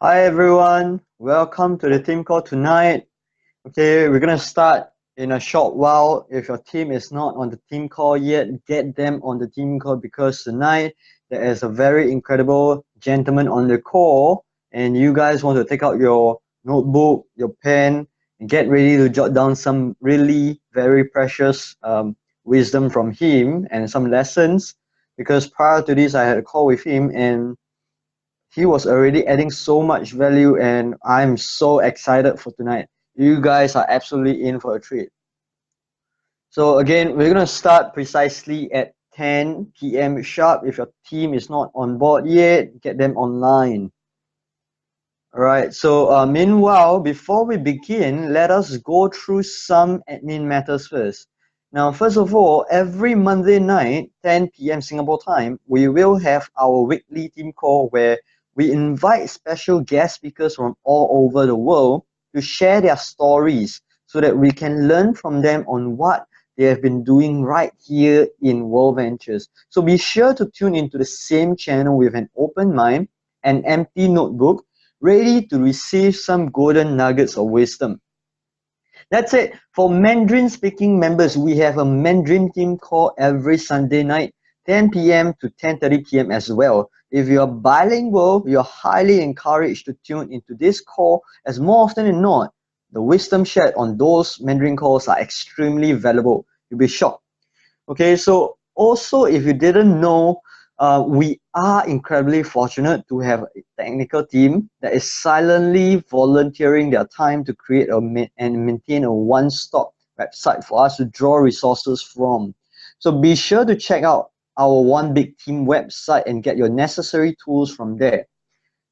Hi everyone, welcome to the team call tonight. Okay, we're gonna start in a short while. If your team is not on the team call yet, get them on the team call because tonight there is a very incredible gentleman on the call, and you guys want to take out your notebook, your pen, and get ready to jot down some really very precious wisdom from him and some lessons. Because prior to this, I had a call with him and he was already adding so much value, and I'm so excited for tonight. You guys are absolutely in for a treat. So again, we're gonna start precisely at 10 p.m. sharp. If your team is not on board yet, get them online. All right. So meanwhile, before we begin, let us go through some admin matters first. Now, first of all, every Monday night, 10 p.m. Singapore time, we will have our weekly team call where we invite special guest speakers from all over the world to share their stories so that we can learn from them on what they have been doing right here in World Ventures. So be sure to tune into the same channel with an open mind, an empty notebook, ready to receive some golden nuggets of wisdom. That's it. For Mandarin speaking members, we have a Mandarin team call every Sunday night, 10 p.m. to 10:30 p.m. as well. If you're bilingual, you're highly encouraged to tune into this call, as more often than not, the wisdom shared on those Mandarin calls are extremely valuable. You'll be shocked. Okay, so also if you didn't know, we are incredibly fortunate to have a technical team that is silently volunteering their time to create and maintain a one-stop website for us to draw resources from. So be sure to check out our One Big Team website and get your necessary tools from there.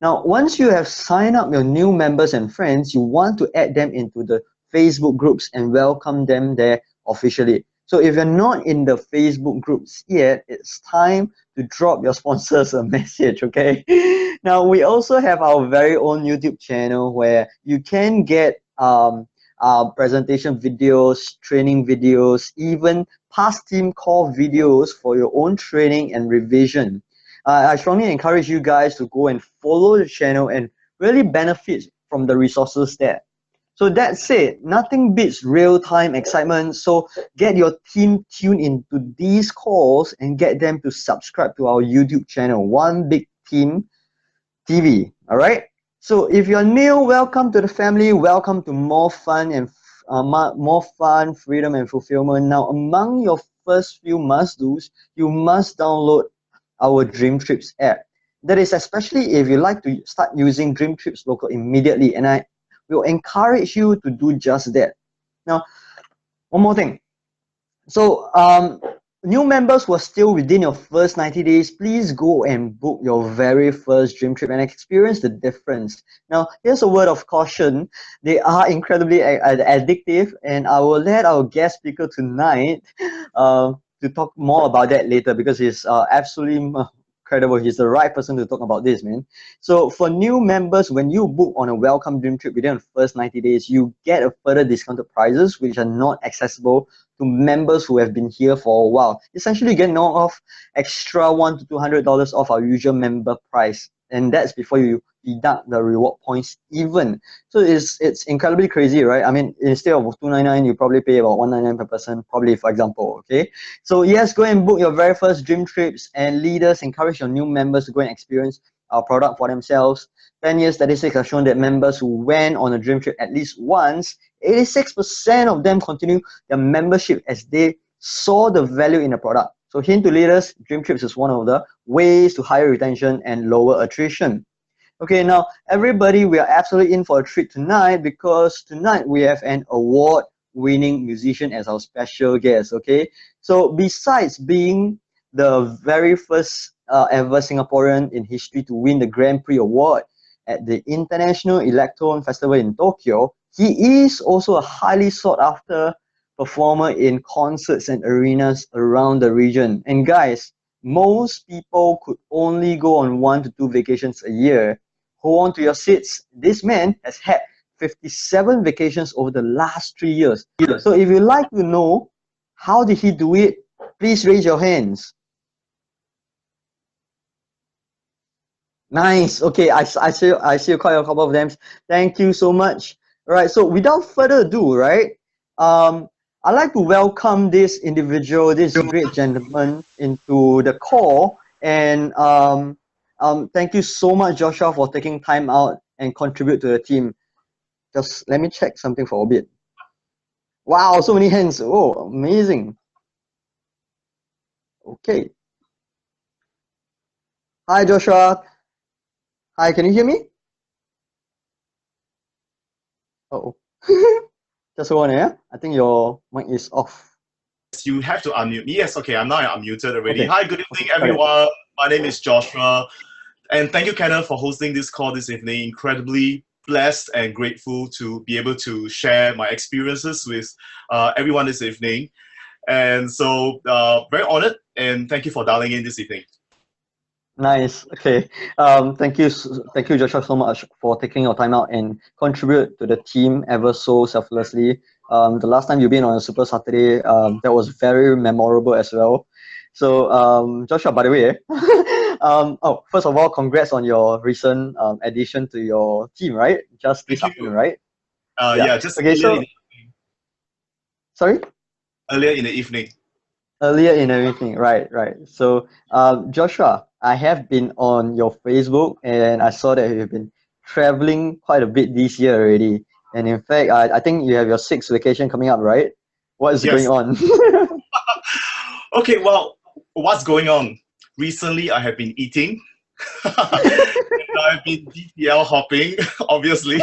Now, once you have signed up your new members and friends, you want to add them into the Facebook groups and welcome them there officially. So if you're not in the Facebook groups yet, it's time to drop your sponsors a message, okay? Now, we also have our very own YouTube channel where you can get presentation videos, training videos, even past team call videos for your own training and revision. I strongly encourage you guys to go and follow the channel and really benefit from the resources there. So that's it. Nothing beats real-time excitement. So get your team tuned into these calls and get them to subscribe to our YouTube channel, One Big Team TV. All right. So if you're new, welcome to the family. Welcome to more fun and more fun, freedom and fulfillment. Now, among your first few must-dos, you must download our Dream Trips app. That is especially if you like to start using Dream Trips Local immediately, and I will encourage you to do just that. Now, one more thing. So, new members who are still within your first 90 days, please go and book your very first dream trip and experience the difference. Now, here's a word of caution. They are incredibly addictive, and I will let our guest speaker tonight to talk more about that later because he's absolutely incredible. He's the right person to talk about this, man. So for new members, when you book on a welcome dream trip within the first 90 days, you get a further discounted prices which are not accessible to members who have been here for a while. Essentially, you get knock off extra $100 to $200 off our usual member price, and that's before you deduct the reward points even. So it's incredibly crazy, right? I mean, instead of $299, you probably pay about $199 per person, probably, for example. Okay, so yes, go and book your very first dream trips, and leaders encourage your new members to go and experience our product for themselves. 10-year statistics have shown that members who went on a dream trip at least once, 86% of them continue their membership as they saw the value in the product. So hint to leaders, dream trips is one of the ways to higher retention and lower attrition. Okay, now everybody, we are absolutely in for a treat tonight because tonight we have an award-winning musician as our special guest. Okay, so besides being the very first ever Singaporean in history to win the Grand Prix award at the International Electron Festival in Tokyo, he is also a highly sought after performer in concerts and arenas around the region. And guys, most people could only go on 1 to 2 vacations a year. Hold on to your seats. This man has had 57 vacations over the last 3 years. So if you'd like to know how did he do it, please raise your hands. Nice. Okay, I see quite a couple of them. Thank you so much. All right. So without further ado, right? Um, I'd like to welcome this individual, this great gentleman, into the call. And thank you so much, Joshua, for taking time out and contribute to the team. Just let me check something for a bit. Wow, so many hands. Oh, amazing. Okay. Hi, Joshua. Hi, can you hear me? Oh. Just one, yeah? I think your mic is off. You have to unmute. Yes, okay, I'm now unmuted already. Okay. Hi, good Okay, evening, got it. everyone. My name is Joshua, and thank you, Kenneth, for hosting this call this evening. Incredibly blessed and grateful to be able to share my experiences with everyone this evening. And so, very honored, and thank you for dialing in this evening. Nice. Okay. Thank you, Joshua, so much for taking your time out and contribute to the team ever so selflessly. The last time you've been on a Super Saturday, that was very memorable as well. So, Joshua, by the way, first of all, congrats on your recent addition to your team, right? Just this Thank afternoon, you. right? Yeah. Yeah, just Okay. So, sorry. earlier in the evening. Earlier in everything, right, right. So, Joshua, I have been on your Facebook and I saw that you've been traveling quite a bit this year already. And in fact, I think you have your sixth vacation coming up, right? What is going Yes. on? Okay. Well, what's going on? Recently, I have been eating. I've been DTL hopping, obviously.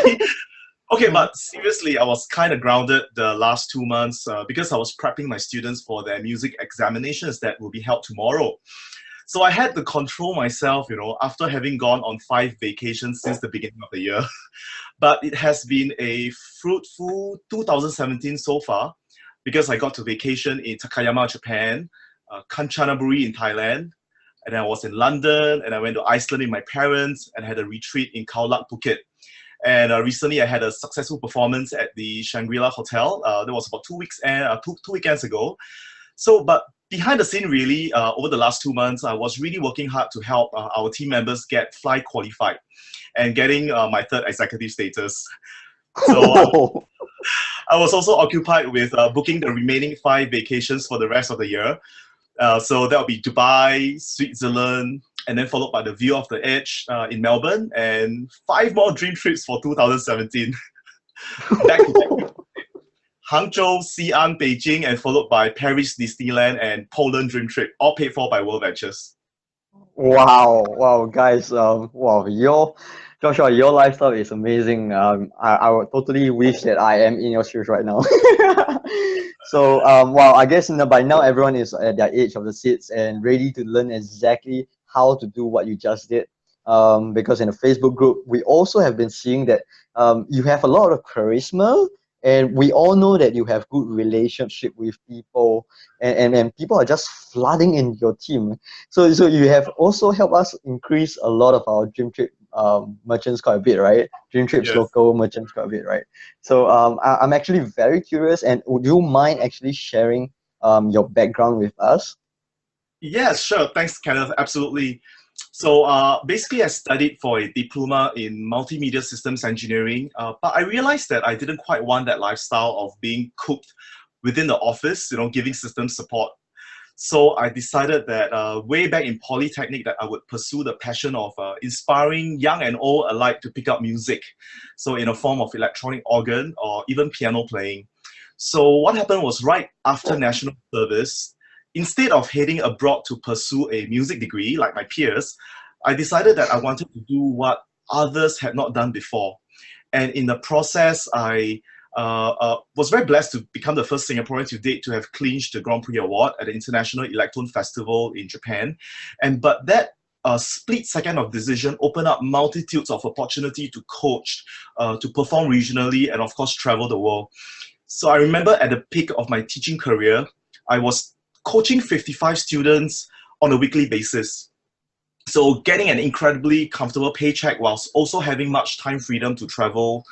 Okay, Mhm. but seriously, I was kind of grounded the last 2 months because I was prepping my students for their music examinations that will be held tomorrow. So I had to control myself, after having gone on 5 vacations since the beginning of the year. But it has been a fruitful 2017 so far because I got to vacation in Takayama, Japan, Kanchanaburi in Thailand, and I was in London, and I went to Iceland with my parents and had a retreat in Khao Lak, Phuket. And recently, I had a successful performance at the Shangri-La Hotel. That was about 2 weeks and two weekends ago. So, but behind the scene, really, over the last 2 months, I was really working hard to help our team members get fly qualified and getting my third executive status. So I was also occupied with booking the remaining 5 vacations for the rest of the year. So that'll be Dubai, Switzerland, and then followed by the View of the Edge in Melbourne, and 5 more dream trips for 2017. Back to back. Hangzhou, Xi'an, Beijing, and followed by Paris, Disneyland, and Poland dream trip, all paid for by World Ventures. Wow, wow, guys, wow, your Joshua, your lifestyle is amazing. I would totally wish that I am in your shoes right now. So, wow, I guess by now everyone is at their age of the seats and ready to learn exactly how to do what you just did. Because in the Facebook group, we also have been seeing that you have a lot of charisma, and we all know that you have good relationship with people, and people are just flooding in your team. So you have also helped us increase a lot of our Dream Trip merchants quite a bit, right? Dream Trips Yes. local merchants quite a bit, right? So I'm actually very curious, and would you mind actually sharing your background with us? Yes, sure. Thanks, Kenneth. Absolutely. So basically, I studied for a diploma in multimedia systems engineering, but I realized that I didn't quite want that lifestyle of being cooked within the office, giving system support. So I decided that way back in Polytechnic that I would pursue the passion of inspiring young and old alike to pick up music. So in a form of electronic organ or even piano playing. So what happened was right after national service, instead of heading abroad to pursue a music degree like my peers, I decided that I wanted to do what others had not done before. And in the process, I was very blessed to become the first Singaporean to date to have clinched the Grand Prix Award at the International Electron Festival in Japan. But that split second of decision opened up multitudes of opportunity to coach, to perform regionally, and of course travel the world. So I remember at the peak of my teaching career, I was coaching 55 students on a weekly basis. So getting an incredibly comfortable paycheck whilst also having much time freedom to travel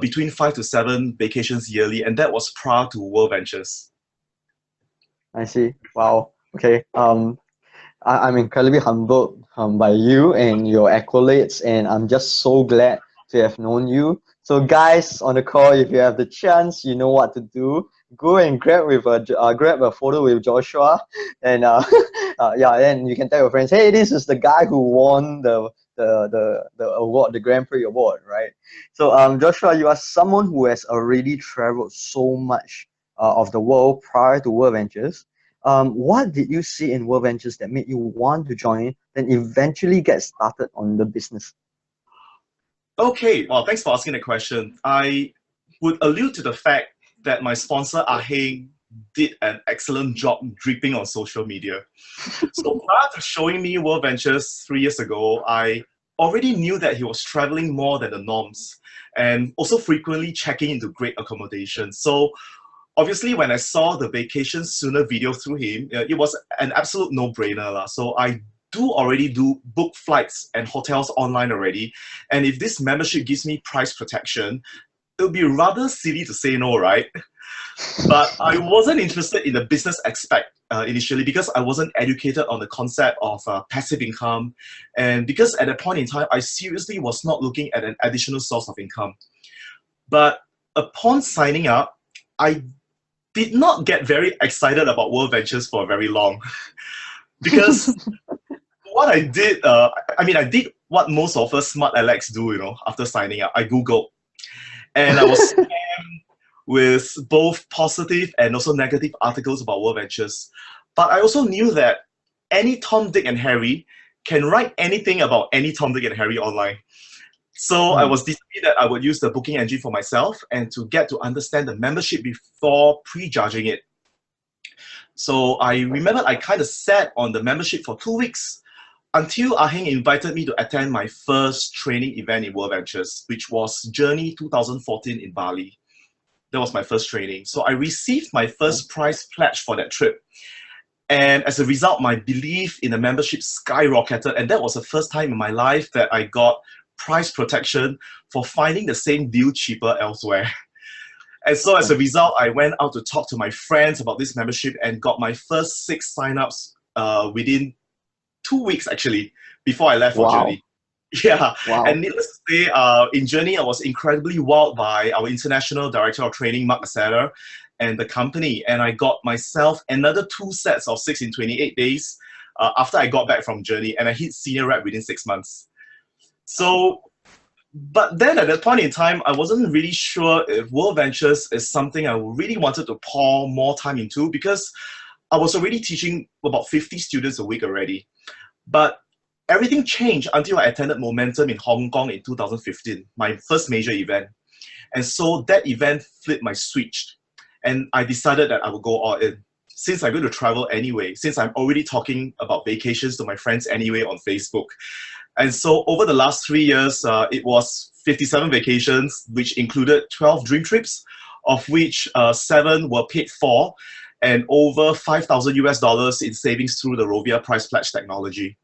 between 5 to 7 vacations yearly, and that was prior to World Ventures. I see. Wow. Okay. I'm incredibly humbled by you and your accolades, and I'm just so glad to have known you. So, guys on the call, if you have the chance, you know what to do. Go and grab a photo with Joshua, and yeah, then you can tell your friends, hey, this is the guy who won the award, the Grand Prix award, right? So, Joshua, you are someone who has already traveled so much of the world prior to World Ventures. What did you see in World Ventures that made you want to join, then eventually get started on the business? Okay, well, thanks for asking the question. I would allude to the fact that my sponsor, Aheng, did an excellent job dripping on social media. So prior to showing me World Ventures 3 years ago, I already knew that he was traveling more than the norms and also frequently checking into great accommodation. So obviously, when I saw the vacation sooner video through him, it was an absolute no-brainer. So I do already do book flights and hotels online already. And if this membership gives me price protection, it would be rather silly to say no, right? But I wasn't interested in the business aspect initially because I wasn't educated on the concept of passive income. And because at that point in time, I seriously was not looking at an additional source of income. But upon signing up, I did not get very excited about World Ventures for very long because what I did, I did what most of us smart Alex do, after signing up. I Googled and I was with both positive and also negative articles about World Ventures. But I also knew that any Tom, Dick, and Harry can write anything about any Tom, Dick, and Harry online. So I was decided that I would use the booking engine for myself and to get to understand the membership before prejudging it. So I remember I kind of sat on the membership for 2 weeks until Aheng invited me to attend my first training event in World Ventures, which was Journey 2014 in Bali. That was my first training. So I received my first prize pledge for that trip. And as a result, my belief in the membership skyrocketed. And that was the first time in my life that I got price protection for finding the same deal cheaper elsewhere. And so as a result, I went out to talk to my friends about this membership and got my first 6 signups within 2 weeks, actually, before I left for Journey. Yeah, Wow. and needless to say, in Journey, I was incredibly wowed by our International Director of Training, Mark Masseter, and the company. And I got myself another 2 sets of 6 in 28 days after I got back from Journey, and I hit senior rep within 6 months. So, but then at that point in time, I wasn't really sure if World Ventures is something I really wanted to pour more time into because I was already teaching about 50 students a week already. But everything changed until I attended Momentum in Hong Kong in 2015, my first major event. And so that event flipped my switch. And I decided that I would go all in. Since I'm going to travel anyway, since I'm already talking about vacations to my friends anyway on Facebook. And so over the last 3 years, it was 57 vacations, which included 12 dream trips, of which 7 were paid for, and over 5,000 US dollars in savings through the Rovia Price Pledge technology.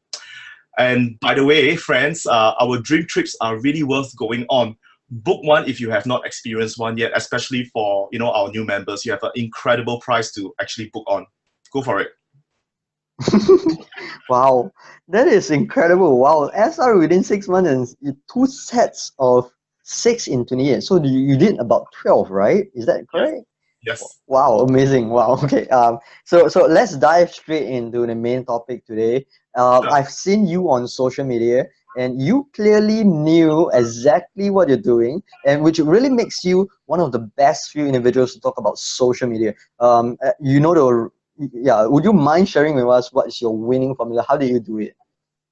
And by the way, friends, our dream trips are really worth going on. Book one if you have not experienced one yet, especially for our new members. You have an incredible price to actually book on. Go for it. Wow, that is incredible. Wow, SR within 6 months and 2 sets of 6 in 28. So you did about 12, right? Is that correct? Yes. Wow, amazing. Wow. Okay. So let's dive straight into the main topic today. Sure. I've seen you on social media, and you clearly knew exactly what you're doing, and which really makes you one of the best few individuals to talk about social media. Yeah. Would you mind sharing with us what is your winning formula? How do you do it?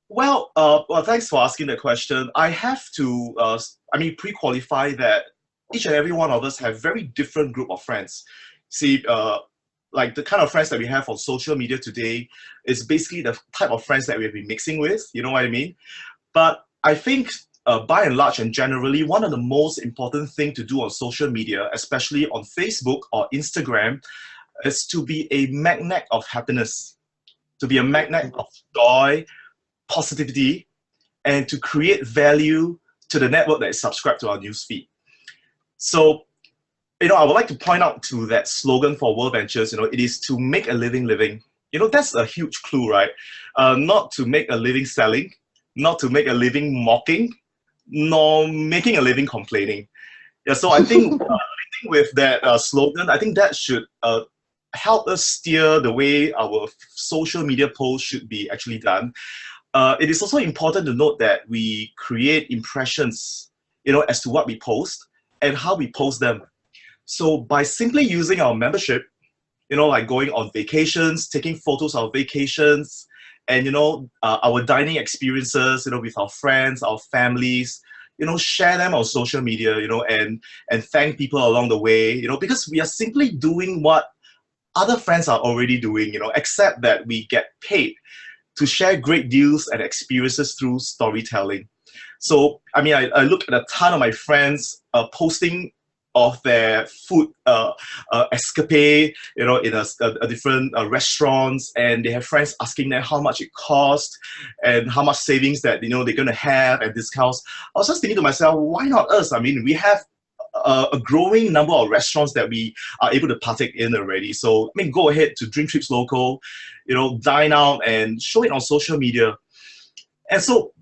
Well, thanks for asking the question. I have to, pre-qualify that each and every one of us have very different group of friends. See, like the kind of friends that we have on social media today is basically the type of friends that we've been mixing with, you know what I mean? But I think by and large and generally, one of the most important thing to do on social media, especially on Facebook or Instagram, is to be a magnet of happiness, to be a magnet of joy, positivity, and to create value to the network that is subscribed to our newsfeed. So, I would like to point out to that slogan for World Ventures, it is to make a living living. That's a huge clue, right? Not to make a living selling, not to make a living mocking, nor making a living complaining. Yeah, so I think with that slogan, I think that should help us steer the way our social media posts should be actually done. It is also important to note that we create impressions, as to what we post and how we post them. So by simply using our membership, like going on vacations, taking photos of vacations, and our dining experiences, with our friends, our families, share them on social media, and thank people along the way, because we are simply doing what other friends are already doing, except that we get paid to share great deals and experiences through storytelling. So, I mean, I look at a ton of my friends posting of their food escapade, in a different restaurants, and they have friends asking them how much it cost and how much savings that they're going to have and discounts. I was just thinking to myself, why not us? I mean, we have a growing number of restaurants that we are able to partake in already. So, I mean, go ahead to Dream Trips Local, dine out and show it on social media. And so,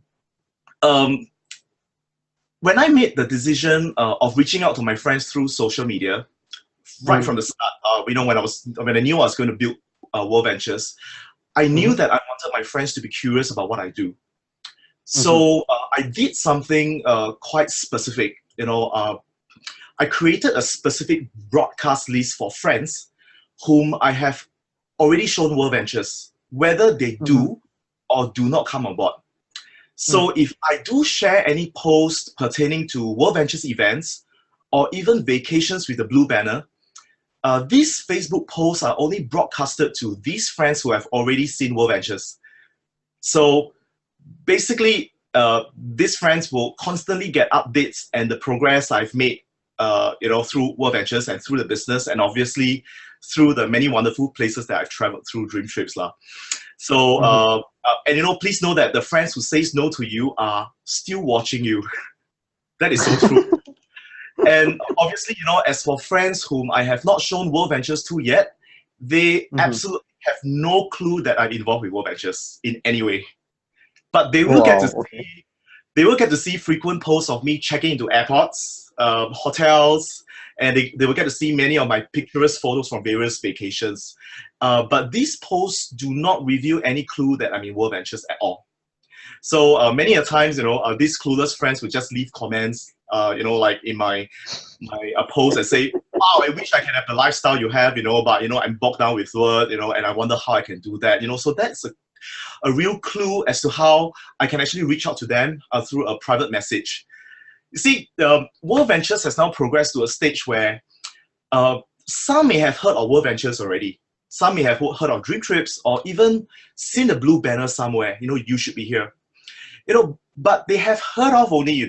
when I made the decision of reaching out to my friends through social media, right from the start, when I knew I was going to build World Ventures, I knew that I wanted my friends to be curious about what I do. So I did something quite specific. I created a specific broadcast list for friends whom I have already shown World Ventures, whether they do or do not come on board. So if I do share any post pertaining to World Ventures events or even vacations with the blue banner, these Facebook posts are only broadcasted to these friends who have already seen World Ventures. So basically, these friends will constantly get updates and the progress I've made, through World Ventures and through the business, and obviously through the many wonderful places that I've traveled through Dream Trips. So, and please know that the friends who says no to you are still watching you. That is so true. And obviously, as for friends whom I have not shown World Ventures to yet, they absolutely have no clue that I'm involved with World Ventures in any way. But they will get to see. They will get to see frequent posts of me checking into airports, hotels, and they will get to see many of my picturesque photos from various vacations. But these posts do not reveal any clue that I'm in World Ventures at all. So many a times, these clueless friends would just leave comments, like in my post and say, "Wow, I wish I can have the lifestyle you have, but I'm bogged down with work, and I wonder how I can do that, So that's a real clue as to how I can actually reach out to them through a private message. You see, World Ventures has now progressed to a stage where some may have heard of World Ventures already. Some may have heard of Dream Trips or even seen the blue banner somewhere, you should be here. But they have heard of only,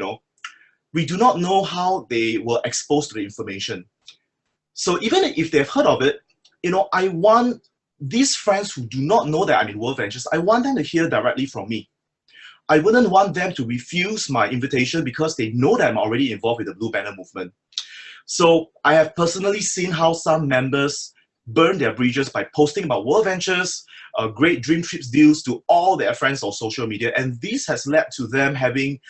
we do not know how they were exposed to the information. So even if they've heard of it, I want these friends who do not know that I'm in World Ventures, I want them to hear directly from me. I wouldn't want them to refuse my invitation because they know that I'm already involved with the Blue Banner movement. So I have personally seen how some members burn their bridges by posting about World Ventures, great Dream Trips deals to all their friends on social media. And this has led to them having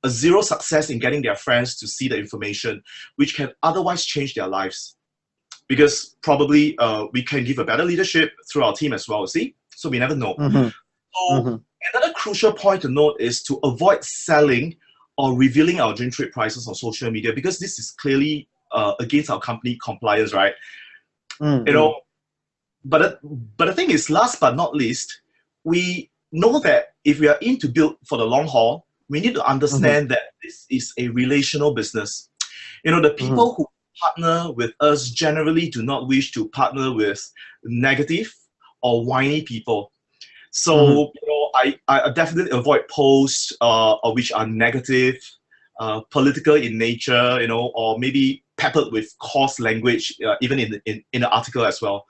a zero success in getting their friends to see the information, which can otherwise change their lives. Because probably we can give a better leadership through our team as well, see? So we never know. So another crucial point to note is to avoid selling or revealing our Dream Trip prices on social media, because this is clearly against our company compliance, right? But the thing is, last but not least, we know that if we are in to build for the long haul, we need to understand that this is a relational business. The people who partner with us generally do not wish to partner with negative or whiny people. So, I definitely avoid posts which are negative, political in nature, or maybe peppered with coarse language, even in the article as well.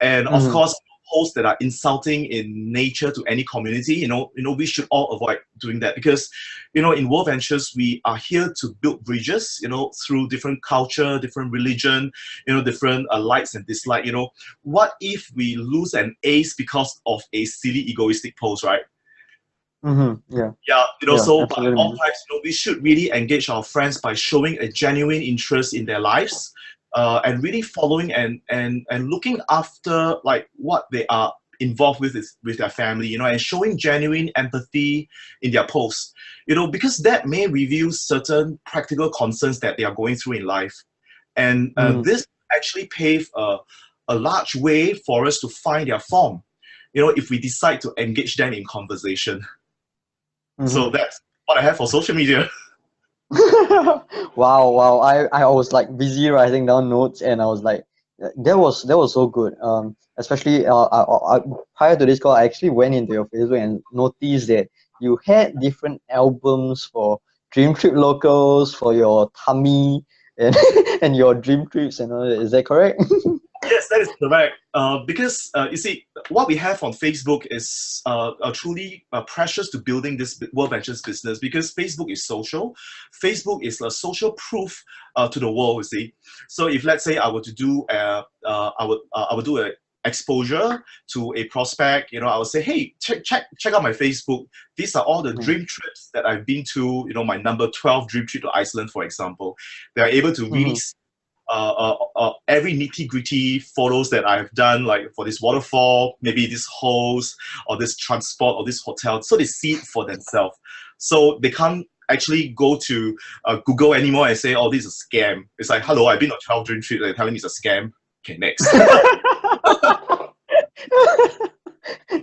And of course, posts that are insulting in nature to any community, we should all avoid doing that, because, in World Ventures, we are here to build bridges, through different culture, different religion, different likes and dislikes. What if we lose an ace because of a silly egoistic post, right? Yeah. Yeah, Yeah. so by Absolutely, all man. times, we should really engage our friends by showing a genuine interest in their lives, and really following and looking after like what they are involved with their family, and showing genuine empathy in their posts, because that may reveal certain practical concerns that they are going through in life, and this actually pave a large way for us to find their form, if we decide to engage them in conversation. So Mm-hmm. that's what I have for social media. Wow, wow. I was like busy writing down notes, and I was like, that was so good. Especially prior to this call, I actually went into your Facebook and noticed that you had different albums for Dream Trip Locals, for your tummy, and and your dream trips and all that. Is that correct? Yes, that is correct. Because you see, what we have on Facebook is truly precious to building this World Ventures business, because Facebook is social. Facebook is a social proof to the world. You see, so if let's say I were to do I would do a exposure to a prospect, I would say, hey, check out my Facebook. These are all the Mm, dream trips that I've been to. My number 12 dream trip to Iceland, for example. They are able to really mhm, every nitty-gritty photos that I've done, like for this waterfall, maybe this host or this transport or this hotel, so they see it for themselves. So they can't actually go to Google anymore and say, oh, this is a scam. It's like, hello, I've been on 12 dream trip, they're telling me it's a scam. Okay, next.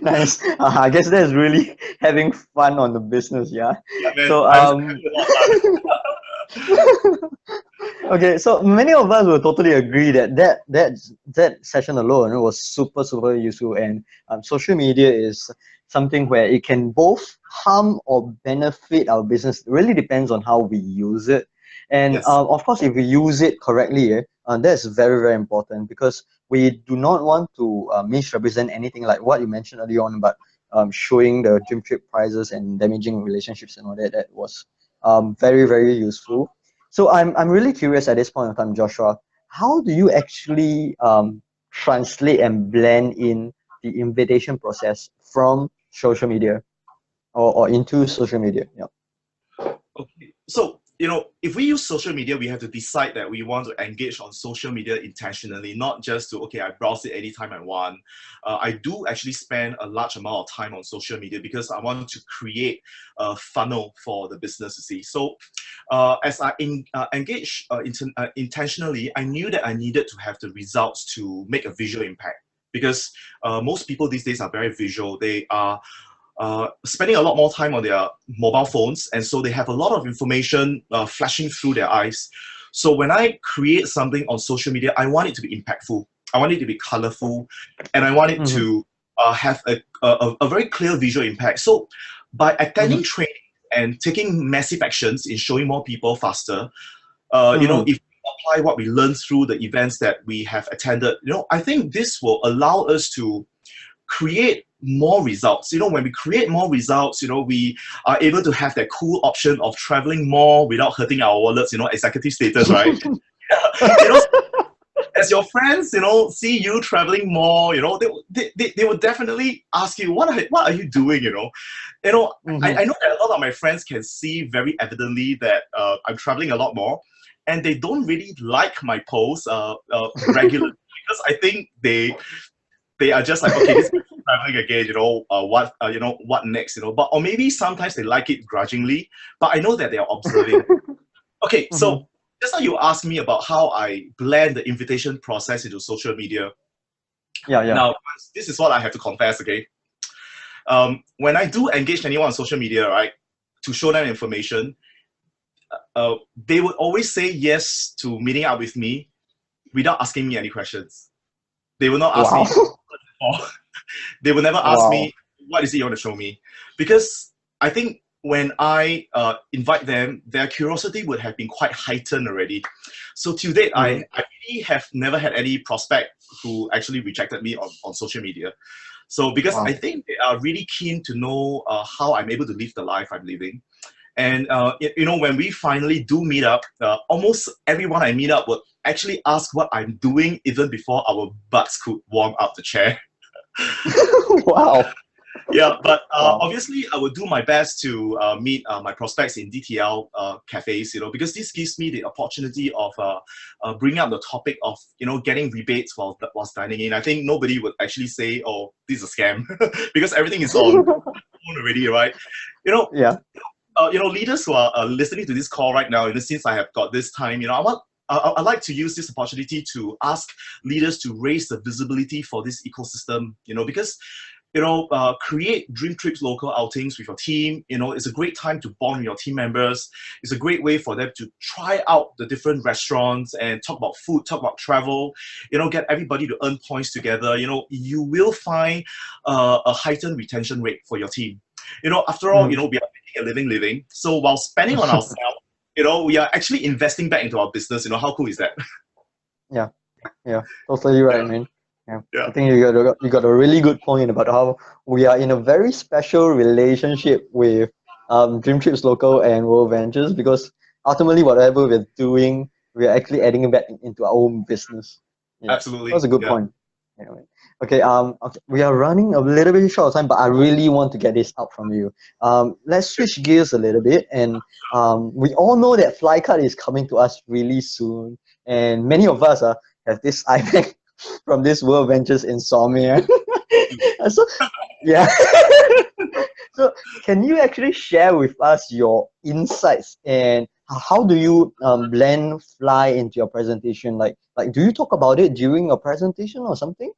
Nice. I guess that's really having fun on the business, yeah. Yeah, man, So I'm having a lot of fun. okay, so many of us will totally agree that session alone was super super useful, and social media is something where it can both harm or benefit our business. It really depends on how we use it, and Yes. of course, if we use it correctly, that's very very important, because we do not want to misrepresent anything like what you mentioned earlier on about showing the gym trip prices and damaging relationships and all that. That was very very useful. So I'm really curious at this point of time, Joshua. How do you actually translate and blend in the invitation process from social media, or into social media? Yeah. Okay. So, if we use social media, we have to decide that we want to engage on social media intentionally, not just to, okay, I browse it anytime I want. I do actually spend a large amount of time on social media because I want to create a funnel for the business, you see. So, as I engage intentionally, I knew that I needed to have the results to make a visual impact, because most people these days are very visual. They are spending a lot more time on their mobile phones, and so they have a lot of information flashing through their eyes. So when I create something on social media, I want it to be impactful, I want it to be colorful, and I want it Mm-hmm. to have a very clear visual impact. So by Mm-hmm. attending training and taking massive actions in showing more people faster, Mm-hmm. if we apply what we learned through the events that we have attended, I think this will allow us to create more results. When we create more results, we are able to have that cool option of traveling more without hurting our wallets, executive status, right? you know, as your friends, see you traveling more, they will definitely ask you, what are you doing, Mm-hmm. I know that a lot of my friends can see very evidently that I'm traveling a lot more, and they don't really like my posts regularly, because I think they are just like, okay, this is traveling again, what next, but, or maybe sometimes they like it grudgingly, but I know that they are observing. Okay, Mm-hmm. so just now you asked me about how I blend the invitation process into social media. Yeah, yeah. Now, this is what I have to confess, okay? When I do engage anyone on social media, right, to show them information, they would always say yes to meeting up with me without asking me any questions. They will not ask Wow. me, or they will never ask Wow. me, what is it you want to show me? Because I think when I invite them, their curiosity would have been quite heightened already. So to date, I really have never had any prospect who actually rejected me on social media. So because I Wow. think they are really keen to know how I'm able to live the life I'm living. And you know, when we finally do meet up, almost everyone I meet up would actually ask what I'm doing even before our butts could warm up the chair. Wow. Yeah, but Wow. obviously I would do my best to meet my prospects in DTL cafes, you know, because this gives me the opportunity of bringing up the topic of, you know, getting rebates whilst dining in. I think nobody would actually say, oh, this is a scam, because everything is on phone already, right? You know, Yeah. leaders who are listening to this call right now, you know, since I have got this time, you know, I'd like to use this opportunity to ask leaders to raise the visibility for this ecosystem, you know, because you know, create dream trips local outings with your team. You know, it's a great time to bond with your team members. It's a great way for them to try out the different restaurants and talk about food, talk about travel, you know, get everybody to earn points together. You know, you will find a heightened retention rate for your team. You know, after all, you Mm. know, we are making a living. So while spending on ourselves, you know, we are actually investing back into our business. You know, how cool is that? Yeah. Yeah. Totally right, Yeah, man. Yeah. I yeah. think you got a really good point about how we are in a very special relationship with Dream Trips Local and World Ventures, because ultimately whatever we're doing, we're actually adding it back into our own business. Yeah. That was Absolutely. a good Yeah. point. Anyway. Okay, okay, we are running a little bit short of time, but I really want to get this out from you. Let's switch gears a little bit, and we all know that Flycard is coming to us really soon, and many of us have this iPad from this World Ventures Insomnia. So, yeah. So, can you actually share with us your insights, and how do you blend Fly into your presentation? Like, do you talk about it during your presentation or something?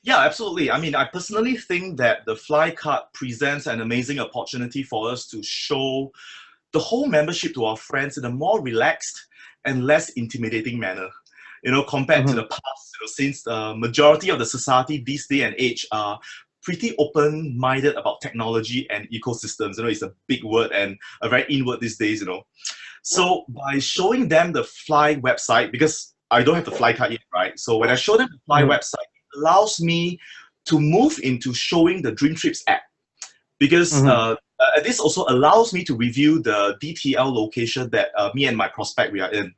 Yeah, absolutely. I mean, I personally think that the Fly Card presents an amazing opportunity for us to show the whole membership to our friends in a more relaxed and less intimidating manner. You know, compared to Mm-hmm. the past, you know, since the majority of the society this day and age are pretty open-minded about technology and ecosystems. You know, it's a big word and a very in word these days, you know. So by showing them the Fly website, because I don't have the Fly card yet, right? So when I show them the Fly Mm-hmm. website, it allows me to move into showing the Dream Trips app, because Mm-hmm. this also allows me to review the DTL location that me and my prospect we are in.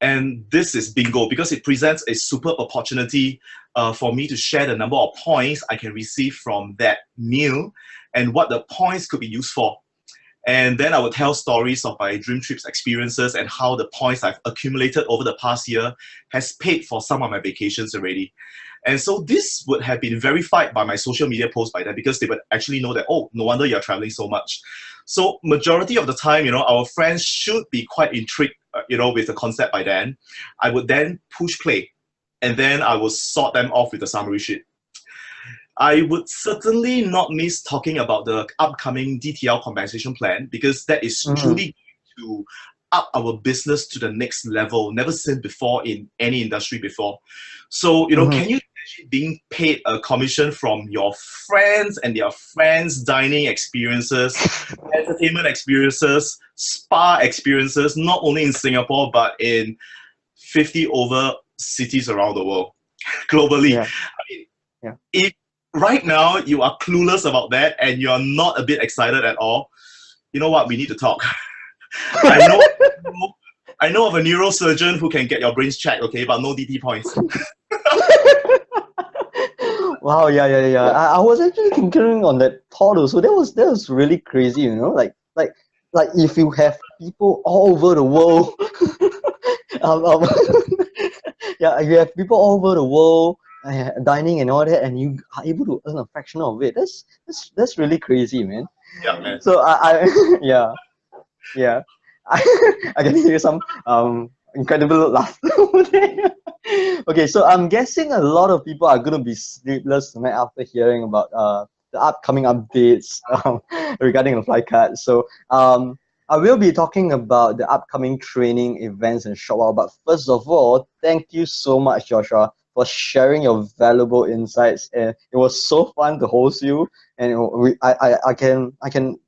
And this is bingo because it presents a superb opportunity for me to share the number of points I can receive from that meal and what the points could be used for. And then I would tell stories of my dream trips experiences and how the points I've accumulated over the past year has paid for some of my vacations already. And so this would have been verified by my social media posts by them, because they would actually know that, oh, no wonder you're traveling so much. So majority of the time, you know, our friends should be quite intrigued, you know, with the concept by then. I would then push play, and then I will sort them off with a summary sheet. I would certainly not miss talking about the upcoming DTL compensation plan, because that is Mm-hmm. truly to up our business to the next level, never seen before in any industry before. So, you know, Mm-hmm. can you imagine being paid a commission from your friends and their friends' dining experiences, entertainment experiences, spa experiences, not only in Singapore, but in 50 over cities around the world, globally? Yeah. I mean, Yeah. if right now you are clueless about that and you're not a bit excited at all, you know what? We need to talk. I know, I know of a neurosurgeon who can get your brains checked, okay, but no DT points. Wow, yeah, yeah, yeah. I was actually thinking on that thought also. That was really crazy, you know. Like if you have people all over the world, um, um, yeah, you have people all over the world dining and all that, and you are able to earn a fraction of it. That's really crazy, man. Yeah, man. So I yeah, yeah. I can hear some incredible laughter over there. Okay, so I'm guessing a lot of people are gonna be sleepless tonight after hearing about the upcoming updates regarding the flight card. So I will be talking about the upcoming training events in a short while. But first of all, thank you so much, Joshua, for sharing your valuable insights. And it was so fun to host you. And I can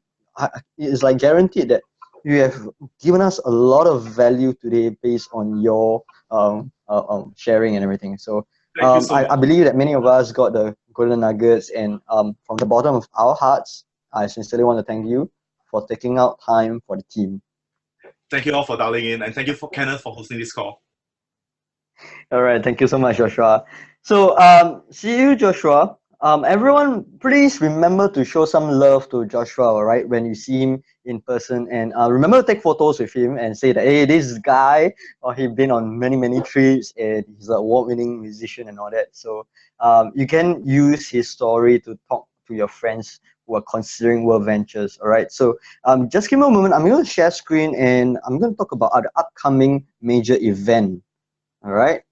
it's like guaranteed that you have given us a lot of value today based on your sharing and everything. So Thank you so I much. believe that many of us got the golden nuggets, and from the bottom of our hearts, I sincerely want to thank you for taking out time for the team. Thank you all for dialing in, and thank you for Kenneth for hosting this call. All right, thank you so much, Joshua. So, see you, Joshua. Everyone, please remember to show some love to Joshua, all right, when you see him in person, and remember to take photos with him and say that, hey, this guy, or he's been on many, many trips, and he's an award-winning musician and all that. So, you can use his story to talk to your friends who are considering world ventures, all right. So, just give me a moment. I'm going to share screen, and I'm going to talk about the upcoming major event, all right.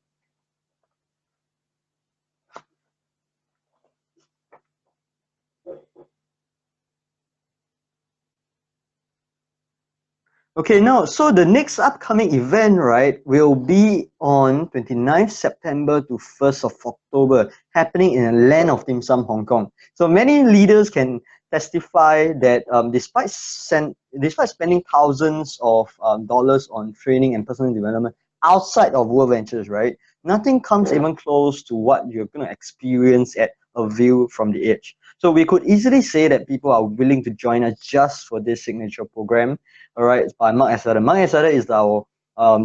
Okay, now, so the next upcoming event, right, will be on 29th September to 1st of October, happening in the land of Dim Sum, Hong Kong. So many leaders can testify that despite spending thousands of dollars on training and personal development outside of World Ventures, right, nothing comes even close to what you're going to experience at a view from the edge. So we could easily say that people are willing to join us just for this signature program. All right, by Mark Asada. Mark Asada is our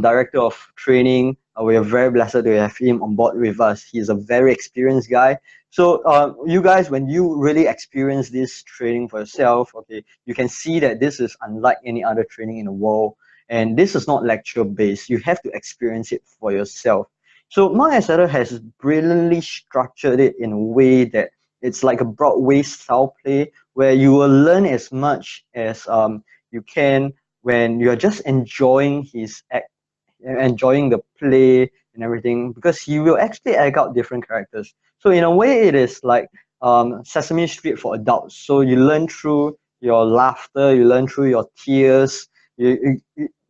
director of training. We are very blessed to have him on board with us. He's a very experienced guy. So you guys, when you really experience this training for yourself, okay, you can see that this is unlike any other training in the world. And this is not lecture based. You have to experience it for yourself. So Mark Asada has brilliantly structured it in a way that it's like a Broadway style play where you will learn as much as you can when you're just enjoying his act, enjoying the play and everything, because he will actually act out different characters. So in a way, it is like Sesame Street for adults. So you learn through your laughter, you learn through your tears. You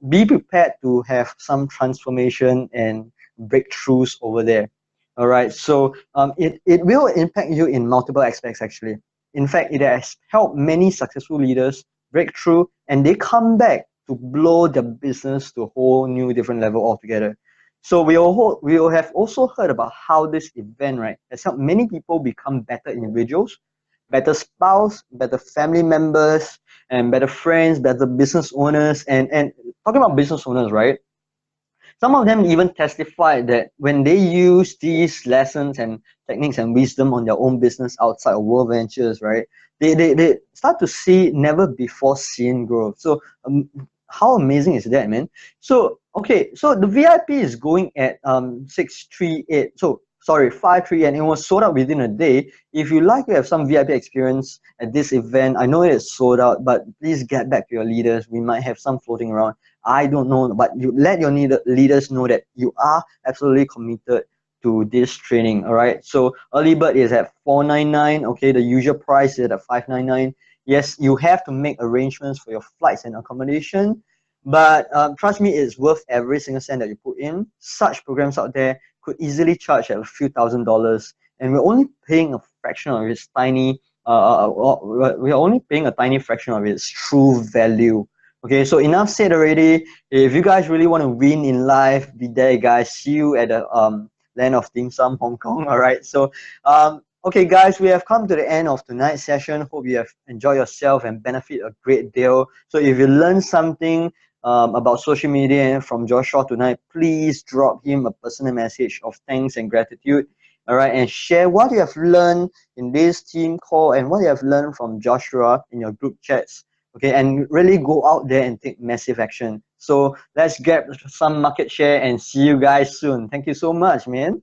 be prepared to have some transformation and breakthroughs over there. All right. So it will impact you in multiple aspects actually. In fact, it has helped many successful leaders break through, and they come back to blow their business to a whole new different level altogether. So we all have also heard about how this event, right, has helped many people become better individuals, better spouse, better family members, and better friends, better business owners. And talking about business owners, right? Some of them even testified that when they use these lessons and techniques and wisdom on their own business outside of World Ventures, right, they start to see never before seen growth. So how amazing is that, man? So okay, so the VIP is going at 638. So sorry, 538, and it was sold out within a day. If you like to have some VIP experience at this event, I know it's sold out, but please get back to your leaders. We might have some floating around. I don't know, but you let your leaders know that you are absolutely committed to this training. All right. So early bird is at 499. Okay, the usual price is at 599. Yes, you have to make arrangements for your flights and accommodation, but trust me, it's worth every single cent that you put in. Such programs out there could easily charge at a few $1,000s, and we're only paying a fraction of its tiny. We're only paying a tiny fraction of its true value. Okay, so enough said already. If you guys really want to win in life, be there, guys. See you at the land of dim sum, Hong Kong. All right. So, okay, guys, we have come to the end of tonight's session. Hope you have enjoyed yourself and benefit a great deal. So, if you learned something about social media from Joshua tonight, please drop him a personal message of thanks and gratitude. All right, and share what you have learned in this team call and what you have learned from Joshua in your group chats. Okay, and really go out there and take massive action. So let's get some market share and see you guys soon. Thank you so much, man.